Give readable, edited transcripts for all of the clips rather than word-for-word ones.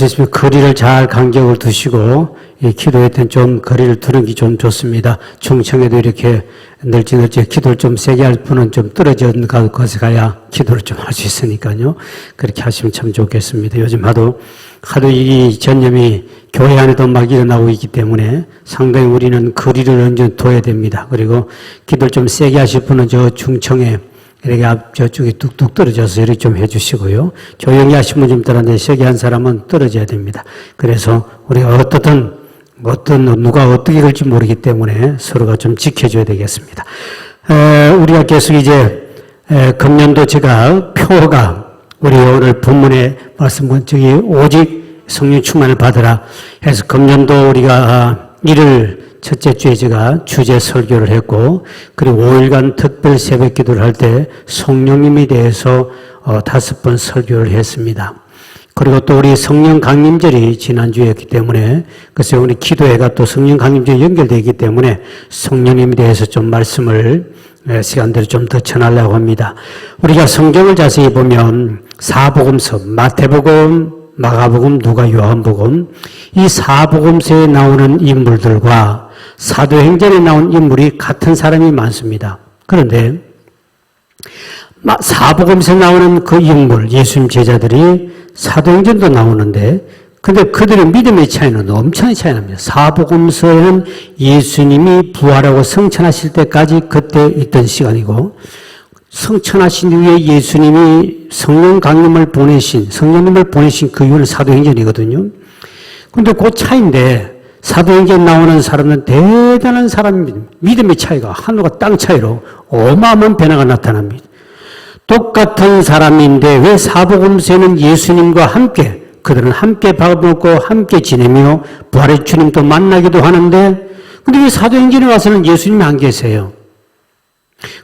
수 있으면 거리를 잘 간격을 두시고 기도할 땐 좀 거리를 두는 게 좀 좋습니다. 중청에도 이렇게 널찍널찍 기도를 좀 세게 할 분은 좀 떨어져 가서 가야 기도를 좀 할 수 있으니까요. 그렇게 하시면 참 좋겠습니다. 요즘 하도 이 전염이 교회 안에도 막 일어나고 있기 때문에 상당히 우리는 거리를 언제 둬야 됩니다. 그리고 기도를 좀 세게 하실 분은 저 중청에 이렇게 저쪽에 뚝뚝 떨어져서 이렇게 좀 해주시고요. 조용히 하시면 좀 떨어지는데 세게 한 사람은 떨어져야 됩니다. 그래서 우리가 누가 어떻게 될지 모르기 때문에 서로가 좀 지켜줘야 되겠습니다. 우리가 계속 이제 금년도 제가 표어가 우리 오늘 본문의 말씀은 저기 오직 성령 충만을 받으라 해서 금년도 우리가 1월 첫째 주에 제가 주제 설교를 했고, 그리고 5일간 특별 새벽 기도를 할 때 성령님에 대해서 5번 설교를 했습니다. 그리고 또 우리 성령 강림절이 지난주였기 때문에, 그래서 우리 기도회가 또 성령 강림절이 연결되어 있기 때문에 성령님에 대해서 좀 말씀을 시간대로 좀 더 전하려고 합니다. 우리가 성경을 자세히 보면 사복음서, 마태복음, 마가복음, 누가, 요한복음, 이 사복음서에 나오는 인물들과 사도행전에 나온 인물이 같은 사람이 많습니다. 그런데 사복음서에 나오는 그 인물, 예수님 제자들이 사도행전도 나오는데, 근데 그들의 믿음의 차이는 엄청난 차이 납니다. 사복음서에는 예수님이 부활하고 성천하실 때까지 그때 있던 시간이고, 성천하신 후에 예수님이 성령님을 보내신 그 이후는 사도행전이거든요. 근데 그 차이인데, 사도행전 나오는 사람은 대단한 사람입니다. 믿음의 차이가 하늘과 땅 차이로 어마어마한 변화가 나타납니다. 똑같은 사람인데 왜 사복음서에는 예수님과 함께, 그들은 함께 밥을 먹고 함께 지내며 부활의 주님도 만나기도 하는데, 근데 왜 사도행전에 와서는 예수님이 안 계세요?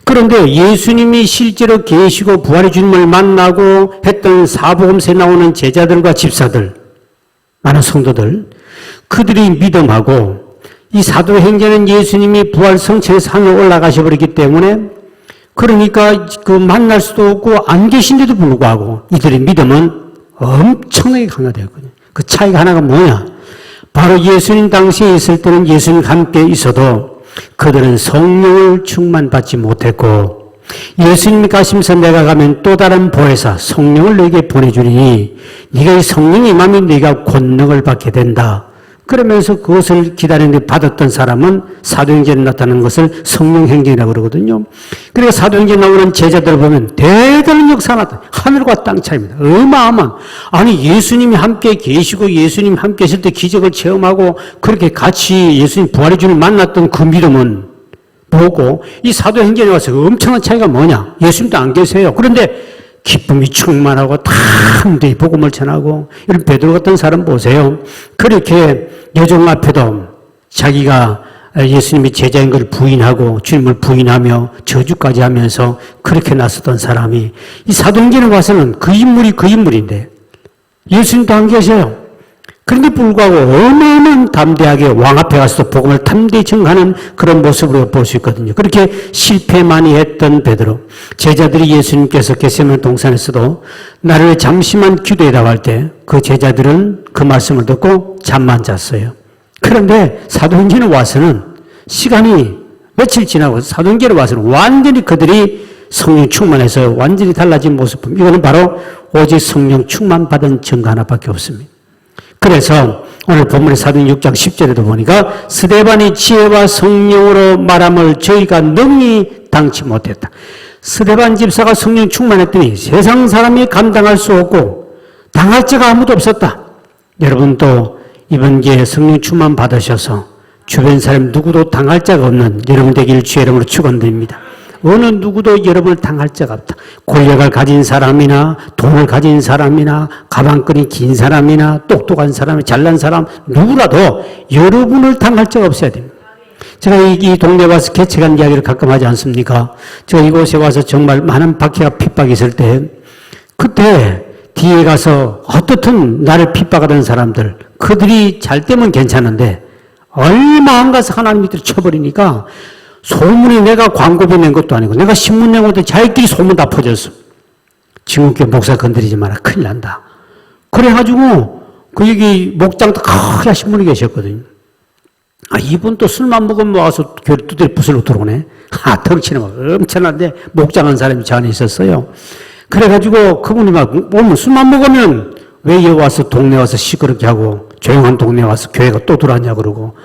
그런데 예수님이 실제로 계시고 부활의 주님을 만나고 했던 사복음서에 나오는 제자들과 집사들, 많은 성도들, 그들이 믿음하고 이 사도행전은 예수님이 부활 성천에서 하늘로 올라가셔버렸기 때문에, 그러니까 그 만날 수도 없고 안 계신데도 불구하고 이들의 믿음은 엄청나게 강화되었거든요. 그 차이가 하나가 뭐냐? 바로 예수님 당시에 있을 때는 예수님과 함께 있어도 그들은 성령을 충만받지 못했고, 예수님이 가시면서 내가 가면 또 다른 보혜사 성령을 너에게 보내주리니 네가 이 성령이 임하면 네가 권능을 받게 된다. 그러면서 그것을 기다리는데 받았던 사람은 사도행전에 나타나는 것을 성령행전이라고 그러거든요. 그러니까 사도행전에 나오는 제자들을 보면 대단한 역사가 나타나요. 하늘과 땅 차이입니다. 어마어마한. 아니, 예수님이 함께 계시고 예수님 함께 있을 때 기적을 체험하고 그렇게 같이 예수님 부활의 주님을 만났던 그 믿음은 뭐고, 이 사도행전에 와서 엄청난 차이가 뭐냐? 예수님도 안 계세요. 그런데 기쁨이 충만하고 담대히 복음을 전하고, 이런 베드로 같은 사람 보세요. 그렇게 여종 앞에도 자기가 예수님이 제자인 걸 부인하고 주님을 부인하며 저주까지 하면서 그렇게 나섰던 사람이 이 사도행전에 와서는 그 인물인데 예수님도 안 계세요. 그런데 불구하고 어마어마한 담대하게 왕 앞에 가서도 복음을 담대히 전하는 그런 모습으로 볼 수 있거든요. 그렇게 실패 많이 했던 베드로, 제자들이 예수님께서 겟세마네 동산에서도 나를 잠시만 기도해달라고 할 때 그 제자들은 그 말씀을 듣고 잠만 잤어요. 그런데 사도행전에 와서는 시간이 며칠 지나고 사도행전에 와서는 완전히 그들이 성령 충만해서 완전히 달라진 모습, 이거는 바로 오직 성령 충만 받은 증거 하나밖에 없습니다. 그래서 오늘 본문의 사도행전 6장 10절에도 보니까 스데반이 지혜와 성령으로 말함을 저희가 능히 당치 못했다. 스데반 집사가 성령 충만했더니 세상 사람이 감당할 수 없고 당할 자가 아무도 없었다. 여러분도 이번 기회에 성령 충만 받으셔서 주변 사람 누구도 당할 자가 없는 여러분 되기를 주의 이름으로 축원드립니다. 어느 누구도 여러분을 당할 자가 없다. 권력을 가진 사람이나 돈을 가진 사람이나 가방끈이 긴 사람이나 똑똑한 사람, 잘난 사람 누구라도 여러분을 당할 자가 없어야 됩니다. 제가 이 동네 와서 개척한 이야기를 가끔 하지 않습니까? 제가 이곳에 와서 정말 많은 박해와 핍박이 있을 때 그때 뒤에 가서 어떻든 나를 핍박하던 사람들, 그들이 잘 되면 괜찮은데 얼마 안 가서 하나님 밑으로 쳐버리니까 소문이 내가 광고비 낸 것도 아니고 내가 신문 낸 것도 자기끼리 소문 다 퍼졌어. 지금께 목사 건드리지 마라. 큰일 난다. 그래가지고 그 여기 목장도 크게 하신 분이 계셨거든요. 아, 이분 또 술만 먹으면 와서 교회 두드려 부술로 들어오네. 아, 덩치는 막 엄청난데 목장한 사람이 저 안에 있었어요. 그래가지고 그분이 막 오늘 술만 먹으면 왜 여기 와서 동네 와서 시끄럽게 하고 조용한 동네 와서 교회가 또 들어왔냐 그러고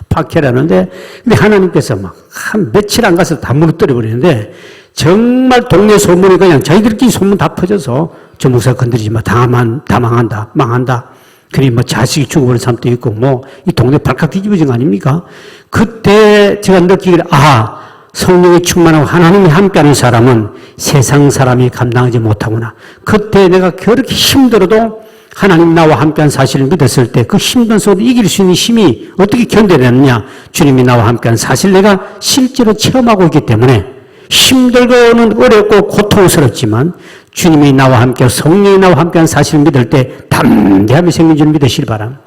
박해라는데, 근데 하나님께서 막 한 며칠 안 가서 다 무너뜨려 버리는데 정말 동네 소문이 그냥 자기들끼리 소문 다 퍼져서 저 목사 건드리지 마. 다 망한다. 망한다. 그리 뭐 자식이 죽어버린 사람도 있고 뭐 이 동네 발칵 뒤집어진 거 아닙니까? 그때 제가 느끼기를, 아, 성령이 충만하고 하나님이 함께하는 사람은 세상 사람이 감당하지 못하구나. 그때 내가 그렇게 힘들어도 하나님 나와 함께한 사실을 믿었을 때 그 힘든 속에도 이길 수 있는 힘이 어떻게 견뎌냈느냐. 주님이 나와 함께한 사실 내가 실제로 체험하고 있기 때문에 힘들고는 어렵고 고통스럽지만 주님이 나와 함께 성령이 나와 함께한 사실을 믿을 때 담대함이 생긴 줄 믿으시기 바랍니다.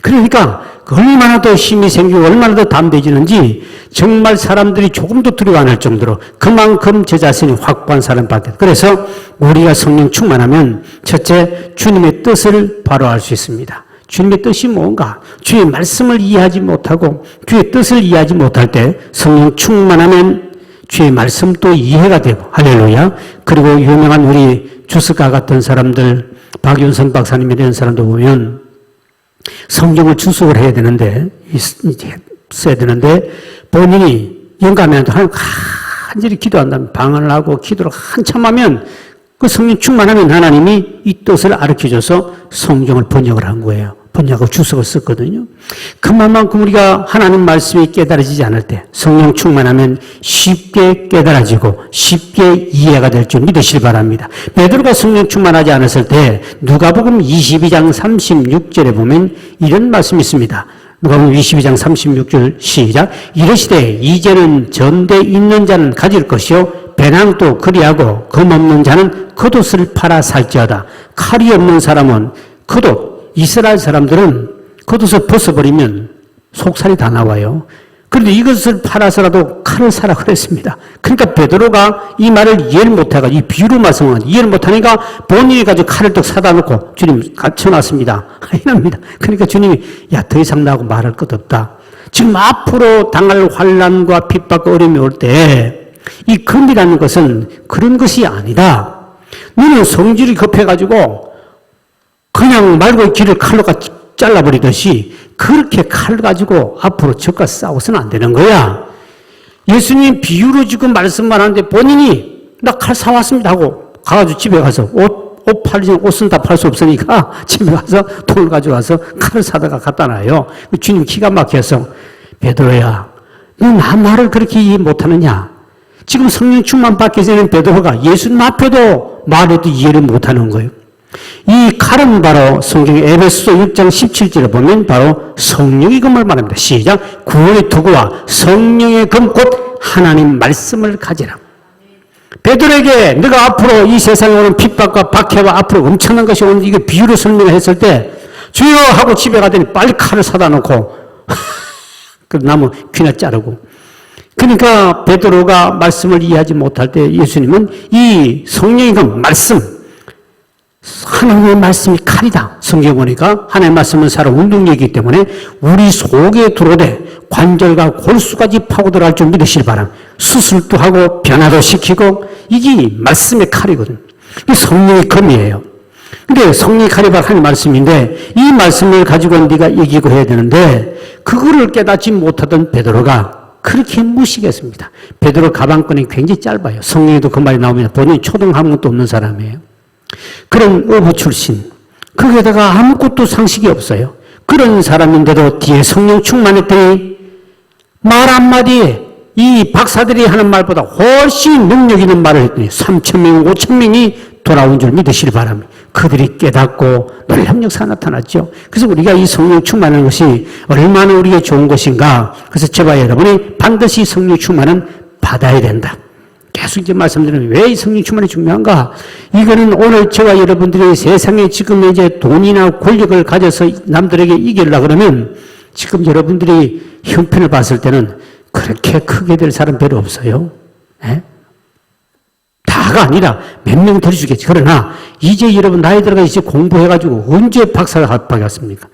그러니까 얼마나 더 힘이 생기고 얼마나 더 담대해지는지 정말 사람들이 조금도 두려워 안 할 정도로 그만큼 제 자신이 확고한 사람 밖에. 그래서 우리가 성령 충만하면 첫째, 주님의 뜻을 바로 알 수 있습니다. 주님의 뜻이 뭔가, 주의 말씀을 이해하지 못하고 주의 뜻을 이해하지 못할 때 성령 충만하면 주의 말씀도 이해가 되고, 할렐루야. 그리고 유명한 우리 주스가 같은 사람들, 박윤선 박사님 이런 사람도 보면 성경을 주석을 해야 되는데, 써야 되는데, 본인이 영감한테 간절히 기도한다면, 방언을 하고 기도를 한참 하면, 그 성령 충만하면 하나님이 이 뜻을 가르쳐줘서 성경을 번역을 한 거예요. 번역하고 주석을 썼거든요. 그만큼 우리가 하나님 말씀이 깨달아지지 않을 때, 성령 충만하면 쉽게 깨달아지고 쉽게 이해가 될 줄 믿으시기 바랍니다. 베드로가 성령 충만하지 않았을 때 누가복음 22장 36절에 보면 이런 말씀이 있습니다. 누가복음 22장 36절 시작. 이르시되 이제는 전대 있는 자는 가질 것이요 배낭도 그리하고 금 없는 자는 겉옷을 팔아 살지어다. 칼이 없는 사람은 겉옷, 이스라엘 사람들은 겉옷을 벗어버리면 속살이 다 나와요. 그런데 이것을 팔아서라도 칼을 사라 그랬습니다. 그러니까 베드로가 이 말을 이해를 못해가지고 이 비유로 말씀을 이해를 못하니까 본인이 가지고 칼을 딱 사다 놓고 주님 갖춰놨습니다. 이럽니다. 그러니까 주님이 야, 더 이상 나하고 말할 것 없다. 지금 앞으로 당할 환난과 핍박과 어려움이 올 때 이 금이라는 것은 그런 것이 아니다. 너는 성질이 급해가지고 그냥 말고 길을 칼로 잘라버리듯이 그렇게 칼 가지고 앞으로 적과 싸워서는 안 되는 거야. 예수님 비유로 지금 말씀만 하는데 본인이 나 칼 사왔습니다 하고 가가지고 집에 가서 옷 팔지, 옷은 다 팔 수 없으니까 집에 가서 돈을 가져와서 칼을 사다가 갖다 놔요. 주님 기가 막혀서 베드로야, 너 나 말을 그렇게 이해 못하느냐? 지금 성령 충만 받기 전에 베드로가 예수님 앞에도 말해도 이해를 못하는 거예요. 이 칼은 바로 성경의 에베소서 6장 17절에 보면 바로 성령의 금을 말합니다. 시작. 구원의 도구와 성령의 금 곧 하나님 말씀을 가지라. 베드로에게 네가 앞으로 이 세상에 오는 핍박과 박해와 앞으로 엄청난 것이 오는 이거 비유로 설명했을 때 주여 하고 집에 가더니 빨리 칼을 사다 놓고 그 나무 귀나 자르고. 그러니까 베드로가 말씀을 이해하지 못할 때 예수님은 이 성령의 그 말씀, 하나님의 말씀이 칼이다. 성경 보니까 하나님의 말씀은 살아 운동력이기 때문에 우리 속에 들어오되 관절과 골수까지 파고들어갈 줄 믿으시기 바랍니다. 수술도 하고 변화도 시키고 이게 말씀의 칼이거든요. 이게 성령의 검이에요. 근데 성령의 칼이 바로 하나님의 말씀인데 이 말씀을 가지고 네가 이기고 해야 되는데 그거를 깨닫지 못하던 베드로가 그렇게 무식했습니다. 베드로 가방끈이 굉장히 짧아요. 성경에도 그 말이 나오면 본인이 초등 아무것도 없는 사람이에요. 그런 어부 출신. 거기에다가 아무것도 상식이 없어요. 그런 사람인데도 뒤에 성령 충만했더니 말 한마디에 이 박사들이 하는 말보다 훨씬 능력 있는 말을 했더니 3,000명, 5,000명이 돌아온 줄 믿으시기 바랍니다. 그들이 깨닫고 놀라운 역사가 나타났죠. 그래서 우리가 이 성령 충만한 것이 얼마나 우리에게 좋은 것인가. 그래서 저와 여러분이 반드시 성령 충만은 받아야 된다. 계속 이제 말씀드리면 왜 이 성령 충만이 중요한가? 이거는 오늘 저와 여러분들이 세상에 지금 이제 돈이나 권력을 가져서 남들에게 이기려고 그러면 지금 여러분들이 형편을 봤을 때는 그렇게 크게 될 사람 별로 없어요. 네? 다 다가 아니라 몇 명 더 주겠지. 그러나 이제 여러분 나이 들어가 이제 공부해가지고 언제 박사를 받겠습니까?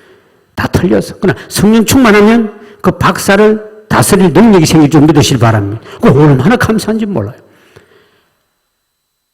다 틀려서. 그러나 성령 충만하면 그 박사를 다스릴 능력이 생길 줄 믿으시길 바랍니다. 그 얼마나 감사한지 몰라요.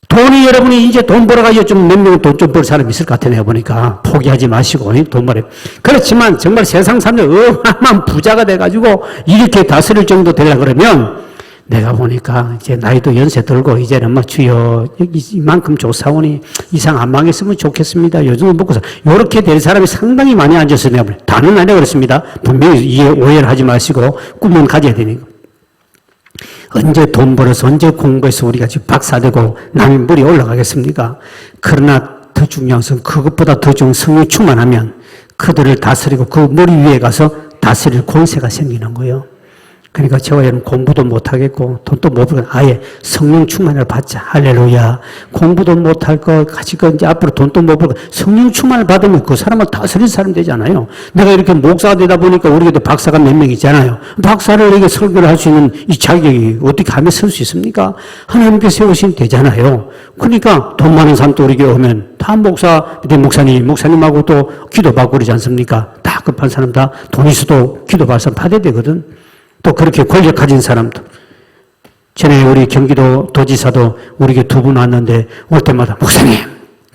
돈이 여러분이 이제 돈 벌어가지고 좀 몇 명 돈 좀 벌 사람이 있을 것 같아 내가 보니까. 포기하지 마시고 돈 벌어요. 그렇지만 정말 세상 사람들 어마어마한 부자가 돼가지고 이렇게 다스릴 정도 되려 그러면 내가 보니까 이제 나이도 연세 들고 이제는 뭐 주여 이만큼 조사원이 이상 안 망했으면 좋겠습니다. 요즘은 먹고서 이렇게 될 사람이 상당히 많이 앉아서 내가 보니 다는 아니라 그렇습니다. 분명히 이해 오해를 하지 마시고 꿈은 가져야 되니까. 언제 돈 벌어서 언제 공부해서 우리가 지금 박사 되고 남의 물이 올라가겠습니까? 그러나 더 중요한 것은 그것보다 더 좋은 성령 충만하면 그들을 다스리고 그 머리 위에 가서 다스릴 권세가 생기는 거예요. 그러니까 저와 여러분 공부도 못하겠고 돈도 못 벌고 아예 성령 충만을 받자. 할렐루야. 공부도 못할 거 가지고 이제 앞으로 돈도 못 벌고 성령 충만을 받으면 그 사람을 다스릴 사람 되잖아요. 내가 이렇게 목사가 되다 보니까 우리에도 박사가 몇 명 있잖아요. 박사를 이렇게 설교를 할 수 있는 이 자격이 어떻게 하면 쓸 수 있습니까? 하나님께 세우시면 되잖아요. 그러니까 돈 많은 사람도 우리 교회 오면 다 목사님하고 또 기도받고 그러지 않습니까? 다 급한 사람 다 돈 있어도 기도받을 사람 받아야 되거든. 또 그렇게 권력 가진 사람도. 전에 우리 경기도 도지사도 우리 교회 2분 왔는데 올 때마다 목사님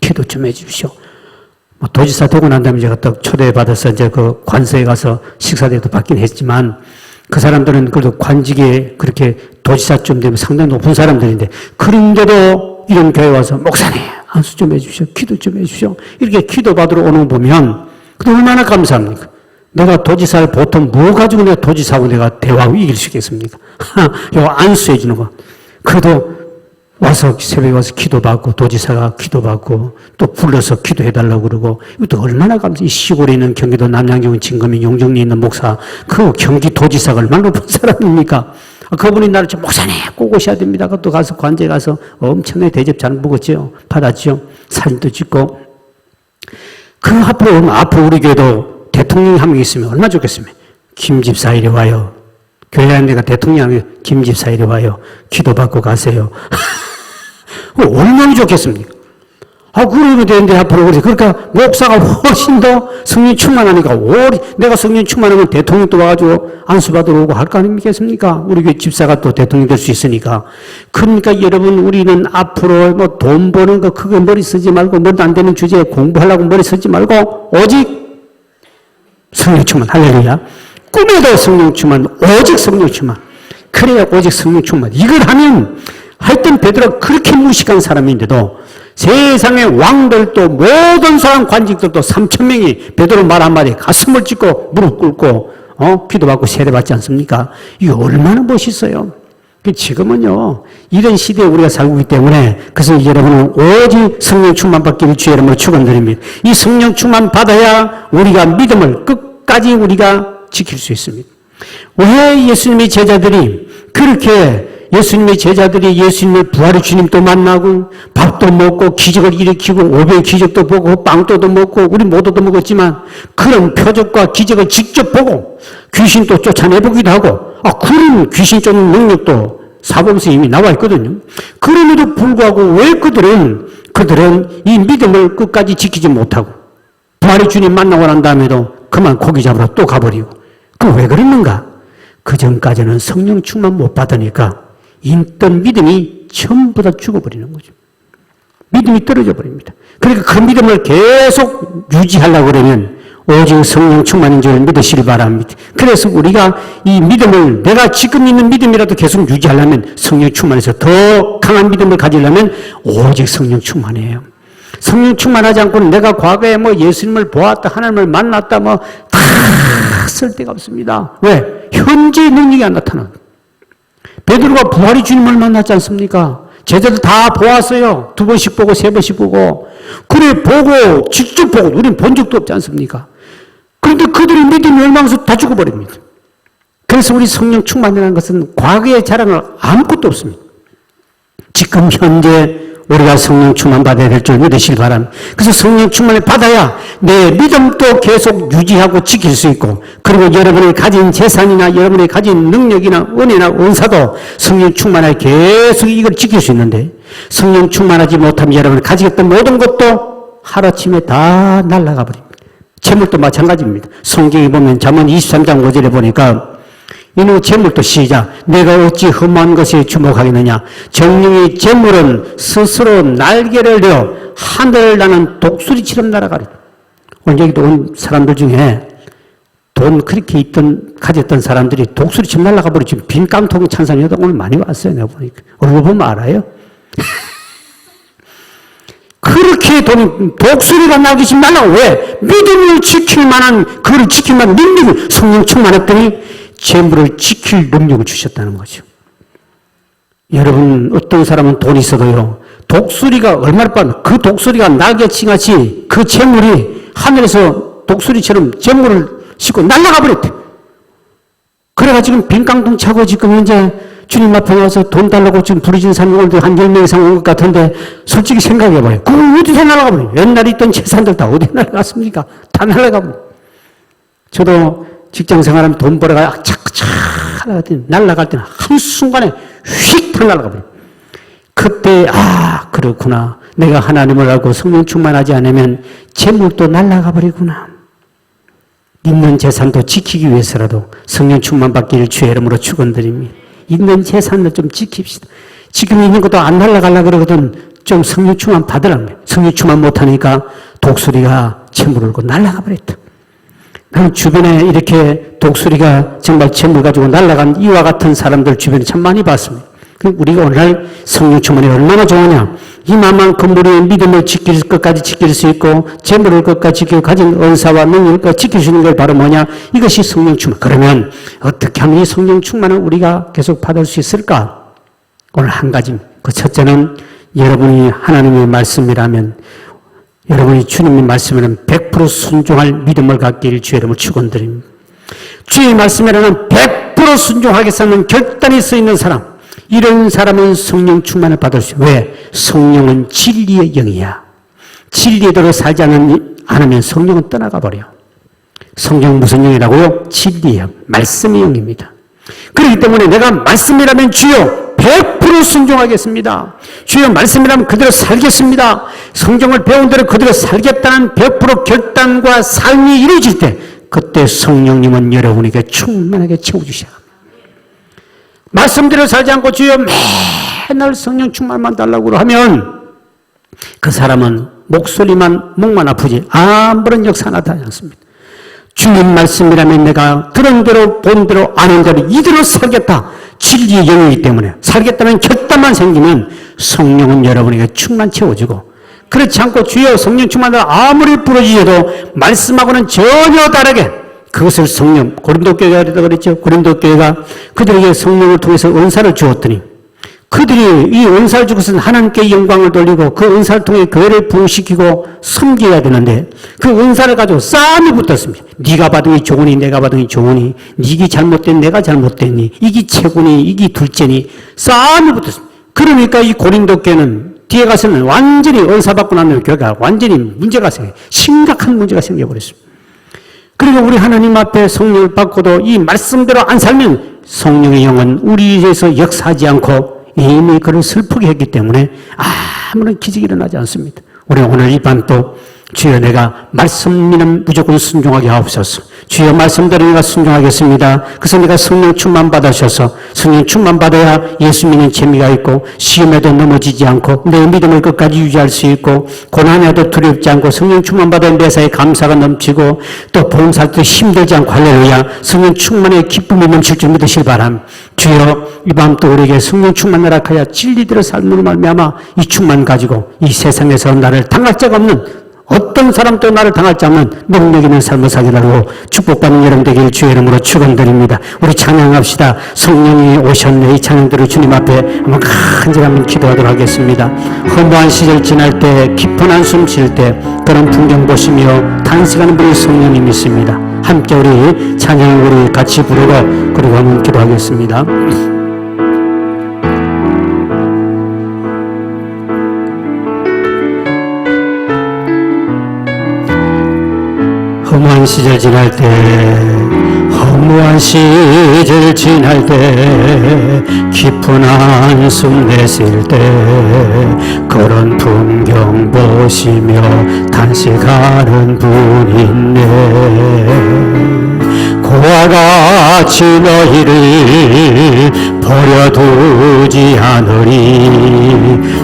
기도 좀 해주십시오. 뭐 도지사 되고 난 다음에 제가 또 초대받아서 이제 그 관서에 가서 식사대도 받긴 했지만 그 사람들은 그래도 관직에 그렇게 도지사쯤 되면 상당히 높은 사람들인데 그런데도 이런 교회 와서 목사님 안수 좀 해주십시오. 기도 좀 해주십시오. 이렇게 기도받으러 오는 거 보면 그게 얼마나 감사합니까? 내가 도지사를 보통 뭐 가지고 내가 도지사하고 내가 대화하고 이길 수 있겠습니까? 이거 안수해 주는 거. 그래도 와서 새벽에 와서 기도받고 도지사가 기도받고 또 불러서 기도해달라고 그러고 이것도 얼마나 감사해. 이 시골에 있는 경기도 남양주 진금인 용정리에 있는 목사 그 경기 도지사가 얼마나 높은 사람입니까? 그분이 나를 좀 목사님 꼭 오셔야 됩니다. 또 가서 관제에 가서 엄청나게 대접 잘 먹었죠. 받았죠. 사진도 찍고. 그 앞으로 우리 교회도 대통령이 한 명 있으면 얼마나 좋겠습니까? 김 집사 이리 와요. 교회 안 내가 대통령이 김 집사 이리 와요. 기도받고 가세요. 얼마나 좋겠습니까? 그러면 되는데 앞으로 그래. 그러니까 목사가 훨씬 더 성령 충만하니까 내가 성령 충만하면 대통령도 와가지고 안수받으러 오고 할 거 아니겠습니까? 우리 교회 집사가 또 대통령 될 수 있으니까. 그러니까 여러분 우리는 앞으로 뭐 돈 버는 거 크게 머리 쓰지 말고 머리도 안 되는 주제에 공부하려고 머리 쓰지 말고 오직 성령 충만, 할렐루야. 꿈에도 성령 충만, 오직 성령 충만. 그래야 오직 성령 충만. 이걸 하면 하여튼 베드로가 그렇게 무식한 사람인데도 세상의 왕들도 모든 사람 관직들도 3,000명이 베드로 말 한마디에 가슴을 찢고 무릎 꿇고 기도받고 세례받지 않습니까? 이게 얼마나 멋있어요. 지금은요 이런 시대에 우리가 살고 있기 때문에 그래서 여러분은 오직 성령 충만 받기를 주의 이름으로 축원드립니다. 이 성령 충만 받아야 우리가 믿음을 끝까지 우리가 지킬 수 있습니다. 왜 예수님의 제자들이 예수님의 부활의 주님도 만나고 밥도 먹고 기적을 일으키고 500 기적도 보고 빵도 먹고 우리 모두도 먹었지만 그런 표적과 기적을 직접 보고 귀신도 쫓아내보기도 하고 그런 귀신 쫓는 능력도 사범서에 이미 나와 있거든요. 그럼에도 불구하고 왜 그들은 이 믿음을 끝까지 지키지 못하고 부활의 주님 만나고 난 다음에도 그만 고기 잡으러 또 가버리고 그 왜 그랬는가? 그 전까지는 성령 충만 못 받으니까 있던 믿음이 전부 다 죽어버리는 거죠. 믿음이 떨어져 버립니다. 그러니까 그 믿음을 계속 유지하려고 그러면 오직 성령 충만인 줄 믿으시길 바랍니다. 그래서 우리가 이 믿음을 내가 지금 있는 믿음이라도 계속 유지하려면 성령 충만해서 더 강한 믿음을 가지려면 오직 성령 충만이에요. 성령 충만하지 않고는 내가 과거에 예수님을 보았다, 하나님을 만났다, 다 쓸데가 없습니다. 왜? 현재 능력이 안 나타나. 베드로가 부활의 주님을 만났지 않습니까? 제자들 다 보았어요. 2번씩 보고 3번씩 보고. 그래 보고 직접 보고 우리는 본 적도 없지 않습니까? 그런데 그들의 믿음이 멸망해서 다 죽어버립니다. 그래서 우리 성령 충만이라는 것은 과거의 자랑을 아무것도 없습니다. 지금 현재 우리가 성령 충만 받아야 될 줄 믿으시기 바랍니다. 그래서 성령 충만을 받아야 내 믿음도 계속 유지하고 지킬 수 있고, 그리고 여러분이 가진 재산이나 여러분이 가진 능력이나 은혜나 은사도 성령 충만을 계속 이걸 지킬 수 있는데, 성령 충만하지 못하면 여러분이 가지겠던 모든 것도 하루아침에 다 날아가 버립니다. 재물도 마찬가지입니다. 성경에 보면 잠언 23장 5절에 보니까 이는 재물도 시작. 내가 어찌 흠한 것에 주목하겠느냐. 정령이 재물은 스스로 날개를 내어 하늘을 나는 독수리처럼 날아가리. 오늘 여기도 온 사람들 중에 돈 그렇게 가졌던 사람들이 독수리처럼 날아가 버리고 지금 빈 깡통에 찬 여도 오늘 많이 왔어요. 내가 보니까. 얼굴 보면 알아요. 그렇게 독수리가 나기시 날아가. 왜? 믿음을 지킬 만한, 그를 지킬 만한 능력을 성령 충만했더니 재물을 지킬 능력을 주셨다는 거죠. 여러분, 어떤 사람은 돈이 있어도요, 독수리가 얼마나 빠른, 그 독수리가 날개치같이 그 재물이 하늘에서 독수리처럼 재물을 싣고 날아가 버렸대. 그래가지고 빈 깡통 차고 지금 현재 주님 앞에 와서 돈 달라고 지금 부르짖는 사람이 오늘도 한 10명 이상 온 것 같은데, 솔직히 생각해봐요. 그거 어디서 날아가 버려요? 옛날에 있던 재산들 다 어디 날아갔습니까? 다 날아가 버려요. 저도 직장 생활하면 돈 벌어가 착착 날아갈 때는 한순간에 휙 날아가 버려요. 그때, 그렇구나. 내가 하나님을 알고 성령 충만하지 않으면 재물도 날아가 버리구나. 있는 재산도 지키기 위해서라도 성령 충만 받기를 주의 이름으로 축원드립니다. 있는 재산을 좀 지킵시다. 지금 있는 것도 안 날아가려고 그러거든. 좀 성령 충만 받으라는 거예요. 성령 충만 못하니까 독수리가 재물을 들고 날아가 버렸다. 나는 주변에 이렇게 독수리가 정말 재물 가지고 날아간 이와 같은 사람들 주변에 참 많이 봤습니다. 우리가 오늘날 성령 충만이 얼마나 좋으냐. 이만큼 우리의 믿음을 지킬 것까지 지킬 수 있고, 재물을 것까지 지키고, 가진 은사와 능력을 지킬 수 있는 걸 바로 뭐냐? 이것이 성령 충만. 그러면 어떻게 하면 이 성령 충만을 우리가 계속 받을 수 있을까? 오늘 한 가지. 그 첫째는 여러분이 하나님의 말씀이라면, 여러분이 주님의 말씀에는 100% 순종할 믿음을 갖기를 주의 이름으로 축원드립니다. 주의 말씀에는 100% 순종하겠다는 결단이 써 있는 사람, 이런 사람은 성령 충만을 받을 수 있어요. 왜? 성령은 진리의 영이야. 진리대로 살지 않으면 성령은 떠나가 버려. 성령 무슨 영이라고요? 진리의 영, 말씀의 영입니다. 그렇기 때문에 내가 말씀이라면 주여 100% 순종하겠습니다. 주여 말씀이라면 그대로 살겠습니다. 성경을 배운 대로 그대로 살겠다는 100% 결단과 삶이 이루어질 때, 그때 성령님은 여러분에게 충만하게 채워주셔야 합니다. 말씀대로 살지 않고 주여 맨날 성령 충만만 달라고 하면 그 사람은 목만 아프지 아무런 역사 나타나지 않습니다. 주님 말씀이라면 내가 들은 대로 본 대로 아는 대로 이대로 살겠다. 진리의 영이기 때문에 살겠다는 결단만 생기면 성령은 여러분에게 충만 채워지고, 그렇지 않고 주여 성령 충만을 아무리 부르짖어도 말씀하고는 전혀 다르게, 그것을 성령, 고린도 교회가 그랬죠. 고린도 교회가 그들에게 성령을 통해서 은사를 주었더니, 그들이 이 은사를 준 것은 하나님께 영광을 돌리고 그 은사를 통해 교회를 부흥시키고 섬겨야 되는데, 그 은사를 가지고 싸움이 붙었습니다. 네가 받은 게 좋으니 내가 받은 게 좋으니, 이게 잘못된 내가 잘못됐니, 이게 최고니 이게 둘째니, 싸움이 붙었습니다. 그러니까 이 고린도 교회는 뒤에 가서는 완전히 은사 받고 나면 교회가 완전히 문제가 심각한 문제가 생겨버렸습니다. 그리고 우리 하나님 앞에 성령을 받고도 이 말씀대로 안 살면 성령의 영은 우리에서 역사하지 않고 이미 그를 슬프게 했기 때문에 아무런 기적이 일어나지 않습니다. 우리 오늘 이 밤 또 주여 내가 말씀이는 무조건 순종하게 하옵소서. 주여 말씀대로 내가 순종하겠습니다. 그래서 내가 성령 충만 받으셔서, 성령 충만 받아야 예수 믿는 재미가 있고, 시험에도 넘어지지 않고 내 믿음을 끝까지 유지할 수 있고, 고난에도 두렵지 않고, 성령 충만 받은 매사에 감사가 넘치고, 또 봉사할 때 힘들지 않고, 할렐루야, 성령 충만의 기쁨이 넘칠 줄 믿으시기 바랍니다. 주여 이 밤 또 우리에게 성령 충만을 허락하여 진리대로 삶으로 말미암아 이 충만 가지고 이 세상에서 나를 당할 자가 없는, 어떤 사람도 나를 당할지 않는 능력 있는 삶을 살기라고 축복받는 여러분 되기를 주의 이름으로 축원드립니다. 우리 찬양합시다. 성령이 오셨네. 이 찬양들을 주님 앞에 한번 간절하면 기도하도록 하겠습니다. 허무한 시절 지날 때, 깊은 한숨 쉴 때 그런 풍경 보시며 탄식하는 분이 성령님 있습니다. 함께 우리 찬양을 우리 같이 부르고 그리고 한번 기도하겠습니다. 시절 지날 때 허무한 시절 지날 때 깊은 한숨 내쉴 때 그런 풍경 보시며 단식하는 분 있네. 고와 같이 너희를 버려두지 않으리.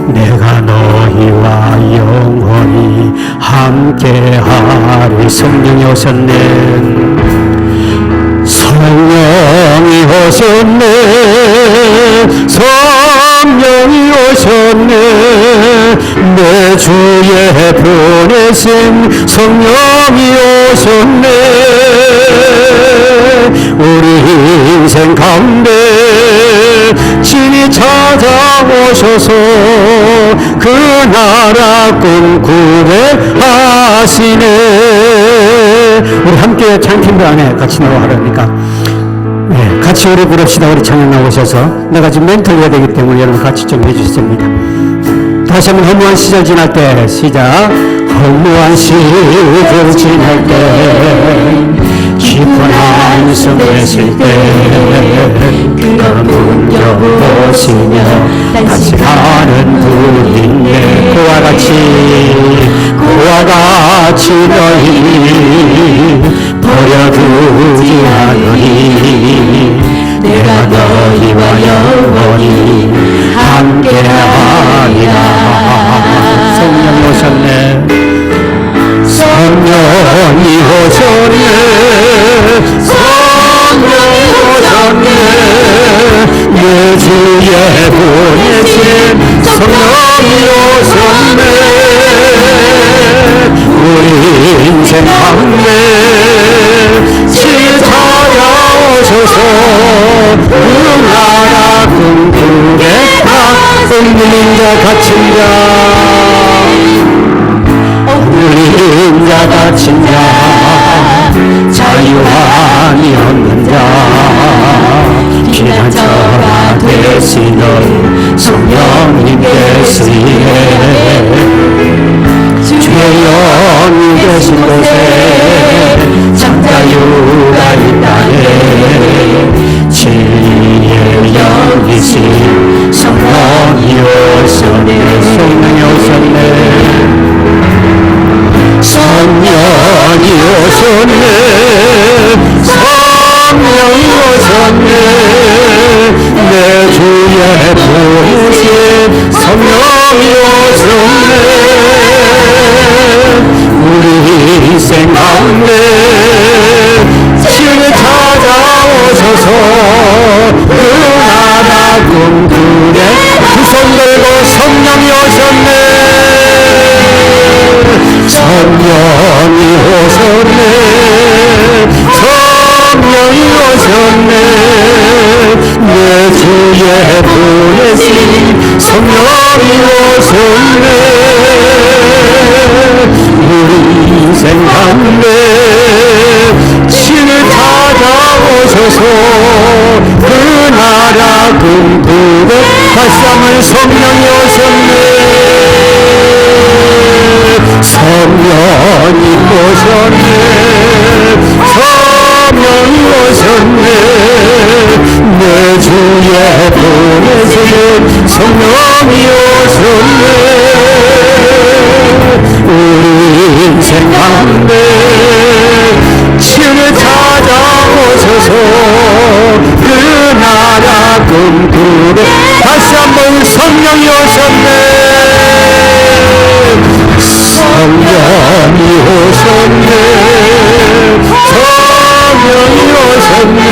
내가 너희와 영원히 함께하리. 성령이 오셨네. 성령이 오셨네. 성령이 오셨네. 내 주에 보내신 성령이 오셨네. 우리 인생 가운데 친히 찾아오셔서 그 나라 꿈꾸게 하시네. 우리 함께 찬팀도 안에 같이 나와하라니까 네, 같이 우리 부릅시다. 우리 찬양 나오셔서 내가 지금 멘트를 해야 되기 때문에 여러분 같이 좀 해주십니다. 다시 한번 허무한 시절 지날 때 시작. 허무한 시절 지날 때 깊은 한숨 내쉴 때 그런 풍경 보시며 단식하는 분 있네. 그와 같이 너희 버려두지 않으리. 내가 너희와 영원히 함께하리라. 성령이 오셨네. 성령이 오셨네. 성령이 오셨네. 내 주에 보내신 성령이 오셨네. 우리 인생 가운데 친히 찾아오셔서 그 나라 꿈꾸게 하는 자 갇힌 자 갇힌 자 자유함이 없는 자 피난처가 되시는 성령님께시네. 주의 영이 계신 곳에 참 자유가 있다네. 진리의 영이신 성령이 오셨네. 성령이 오셨네. 성령이 오셨네. 성령이 오셨네. 내 주에 보내신 성령이 오셨네. 우리 인생 가운데 친히 찾아오셔서 그 나라 꿈꾸게 두 손 들고 성령이 오셨네. 성령이 오셨네. 성령이 오셨네. 내 주에 보내신 성령이 오셨네. 우리 인생 가운데 친히 찾아오셔서 그 나라 꿈꾸고 다시 한번 성령이 오셨네. 성령이 오셨네. 성령이 오셨네. 내 주에 보내신 성령이 오셨네. 우리 인생 가운데 친히 찾아오셔서 그 나라 꿈꾸게 다시 한번 성령이 오셨네. 성령이 오셨네. 성령이 오셨네.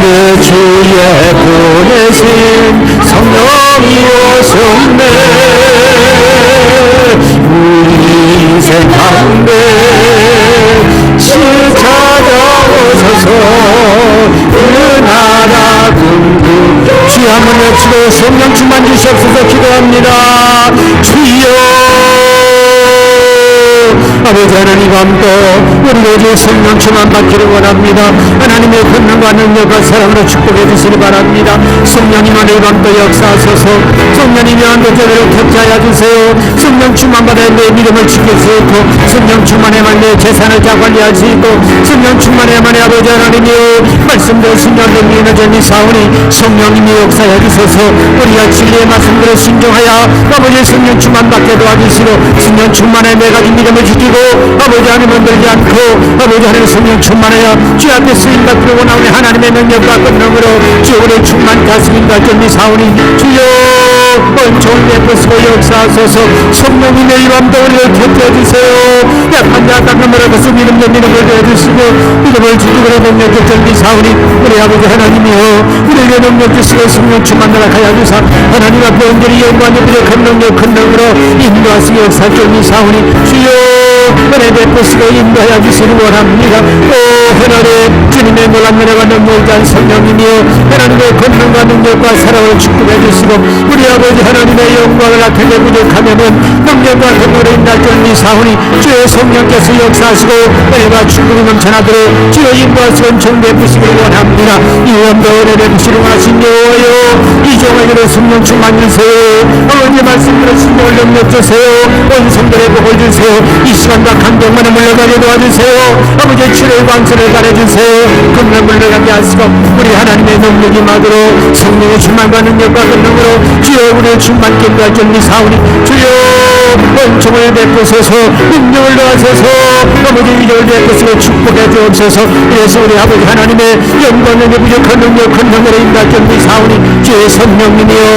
내 주에 보내신 성령이 오셨네. 우리 인생 가운데 친히 찾아오셔서 그 나라 꿈꾸게 주여 한번 외치고 성령 충만 주시옵소서 기도합니다. 주여 아버지 하나님 감도 우리 오직 성령 충만 받기를 원합니다. 하나님의 권능과 능력과 사랑으로 축복해 주시기 바랍니다. 성령님 안에 감도 역사하소서. 성령님이 안도 제대로 격자하여 주세요. 성령 충만 받아 내 믿음을 지킬 수 있고 성령 충만해만 내 재산을 다 관리할 수 있고 성령 충만해만 아버지 하나님이여 말씀대로 성령의 믿음을 사오니 성령님이 역사해 주소서. 우리가 진리의 말씀대로 순종하여 아버지 성령 충만 받게 도와주시고 성령 충만해 내 가진 믿음을 지키고 아버지 하나님 흔들지 않고 아버지 하나님 성령 충만하여 주 앞에 쓰임받기를 원하오니 하나님의 능력과 권능으로 주 우리 충만 다스림과 전리 사오니 주여 은총을 베푸시고 역사하소서. 성령님의 이 밤도 우리를 격려해 주세요. 약한 자 깎음으로 그수 믿음의 믿음을 내주시고 믿음을 지키고 능력의 전리 사오니 우리 아버지 하나님이여 우리에게 능력 주시고 성령 충만하라 하여 주사 하나님 앞에 온전히 영광의 부족한 능력 큰 능으로 인도하시고 역사 전리 사오니 주여 은혜 베푸시고 인도하여 주시기 원합니다. 오 하나님 주님의 놀랍 은혜와 능력한 성령님이여 하나님의 권능과 능력과 사랑을 축복해 주시고 우리 아버지 하나님의 영광을 나타내 부족하면은 능력과 권능으로 인도할 전리 사오니 주의 성령께서 역사하시고 은혜와 축복이 넘쳐나도록 주의 인도하시고 은총 베푸시기를 원합니다. 이 원도 은혜 베푸시기를 원하신 여호와여 이 종에게로 성령 충만 주세요. 아버지 말씀으로 성령을 능력 주세요. 온 성도의 복을 주세요. 이 시간과 감동만을 물러가게 도와주세요. 아버지 주의 광선을 가려주세요. 금을 물러가게 하시고 우리 하나님의 능력이 마도록 성령의 충만과 능력과 권능으로 주여 우리의 충만 견고할 전리 사오니 주여 은총을 베푸소서. 능력을 더하소서. 아버지 위력을 베푸시고 축복해 주옵소서. 그래서 우리 아버지 하나님의 영광의 부족한 능력 큰 능력으로 인도할 전리 사오니 주의 성령님이여